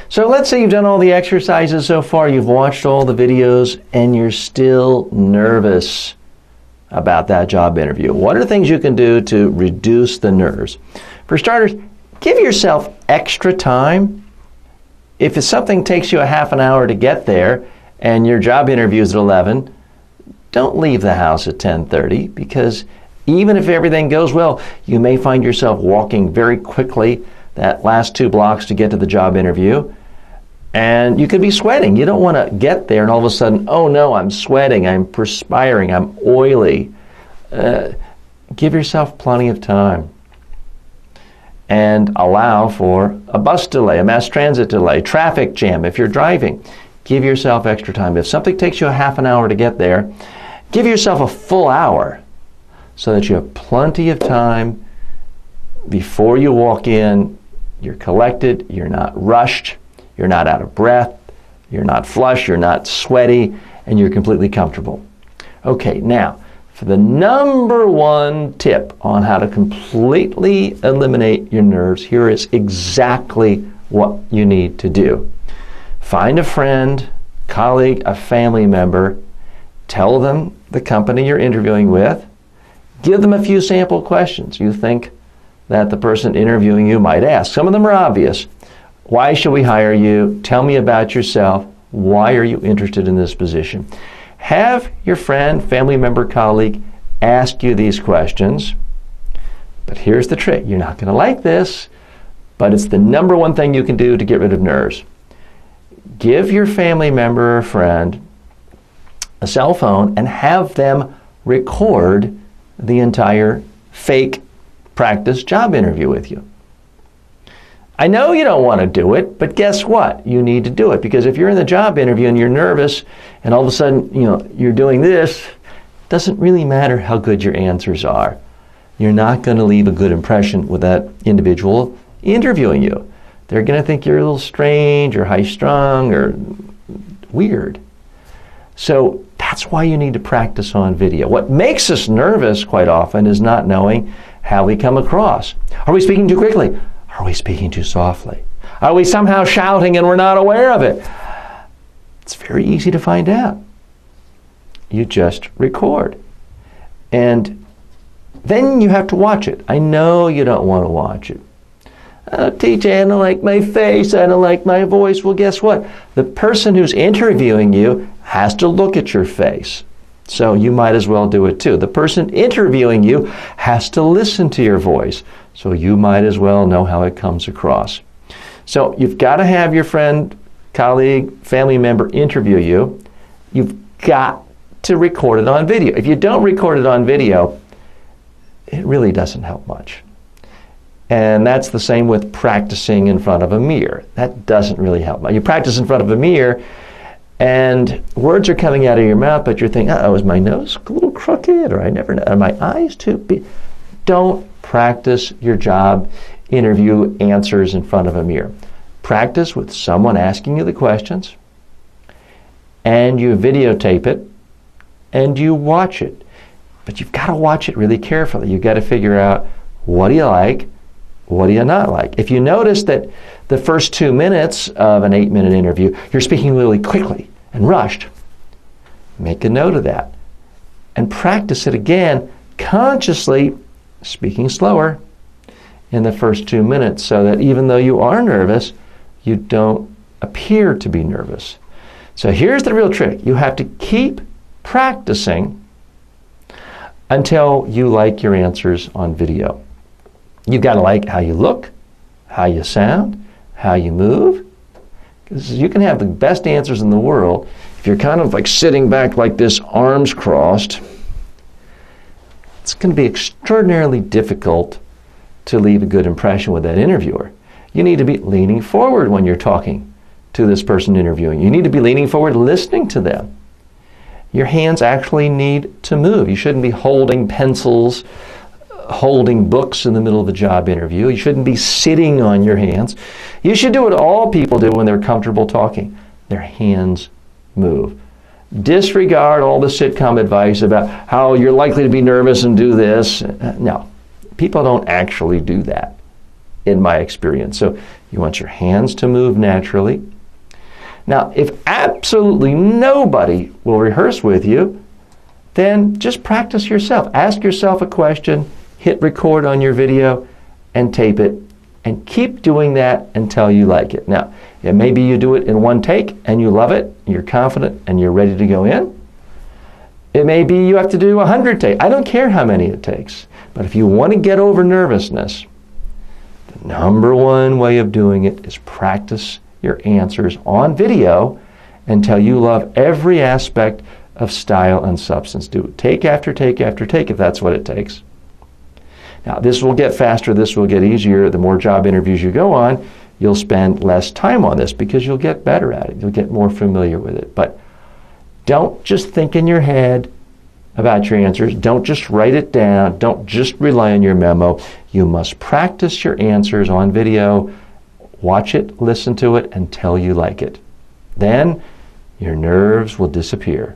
So let's say you've done all the exercises so far, you've watched all the videos, and you're still nervous about that job interview. What are the things you can do to reduce the nerves? For starters, give yourself extra time. If something takes you a half an hour to get there and your job interview is at 11, don't leave the house at 10:30, because even if everything goes well, you may find yourself walking very quickly that last 2 blocks to get to the job interview, and you could be sweating. You don't want to get there and all of a sudden, oh no, I'm sweating, I'm perspiring, I'm oily. Give yourself plenty of time and allow for a bus delay, a mass transit delay, traffic jam if you're driving. Give yourself extra time. If something takes you a half an hour to get there, give yourself a full hour so that you have plenty of time before you walk in. You're collected, you're not rushed, you're not out of breath, you're not flushed, you're not sweaty, and you're completely comfortable. Okay, now, for the number 1 tip on how to completely eliminate your nerves, here is exactly what you need to do. Find a friend, colleague, a family member, tell them the company you're interviewing with, give them a few sample questions you think that the person interviewing you might ask. Some of them are obvious. Why should we hire you? Tell me about yourself. Why are you interested in this position? Have your friend, family member, colleague ask you these questions. But here's the trick. You're not going to like this, but it's the number 1 thing you can do to get rid of nerves. Give your family member or friend a cell phone and have them record the entire fake practice job interview with you. I know you don't want to do it, but guess what? You need to do it, because if you're in the job interview and you're nervous and all of a sudden, you're doing this, it doesn't really matter how good your answers are. You're not going to leave a good impression with that individual interviewing you. They're going to think you're a little strange or high-strung or weird. So that's why you need to practice on video. What makes us nervous quite often is not knowing how we come across. Are we speaking too quickly? Are we speaking too softly? Are we somehow shouting and we're not aware of it? It's very easy to find out. You just record. And then you have to watch it. I know you don't want to watch it. Oh, TJ, I don't like my face, I don't like my voice. Well, guess what? The person who's interviewing you has to look at your face. So you might as well do it too. The person interviewing you has to listen to your voice. So you might as well know how it comes across. So you've got to have your friend, colleague, family member interview you. You've got to record it on video. If you don't record it on video, it really doesn't help much. And that's the same with practicing in front of a mirror. That doesn't really help much. You practice in front of a mirror and words are coming out of your mouth, but you're thinking, is my nose a little crooked, or I never know, are my eyes too big? Don't practice your job interview answers in front of a mirror. Practice with someone asking you the questions, and you videotape it, and you watch it. But you've got to watch it really carefully. You've got to figure out, what do you like? What do you not like? If you notice that the first 2 minutes of an 8-minute interview, you're speaking really quickly and rushed, make a note of that and practice it again, consciously speaking slower in the first 2 minutes, so that even though you are nervous, you don't appear to be nervous. So here's the real trick. You have to keep practicing until you like your answers on video. You've got to like how you look, how you sound, how you move. Because you can have the best answers in the world. If you're kind of like sitting back like this, arms crossed, it's going to be extraordinarily difficult to leave a good impression with that interviewer. You need to be leaning forward when you're talking to this person interviewing. You need to be leaning forward, listening to them. Your hands actually need to move. You shouldn't be holding pencils, holding books in the middle of a job interview. You shouldn't be sitting on your hands. You should do what all people do when they're comfortable talking. Their hands move. Disregard all the sitcom advice about how you're likely to be nervous and do this. No, people don't actually do that. in my experience. So you want your hands to move naturally. Now, if absolutely nobody will rehearse with you, then just practice yourself. Ask yourself a question, hit record on your video, and tape it, and keep doing that until you like it. Now, maybe you do it in one take and you love it, you're confident, and you're ready to go in. It may be you have to do 100 takes. I don't care how many it takes. But if you want to get over nervousness, the number one way of doing it is practice your answers on video until you love every aspect of style and substance. Do it take after take after take if that's what it takes. Now, this will get faster, this will get easier. The more job interviews you go on, you'll spend less time on this because you'll get better at it. You'll get more familiar with it. But don't just think in your head about your answers. Don't just write it down. Don't just rely on your memo. You must practice your answers on video. Watch it, listen to it until you like it. Then your nerves will disappear.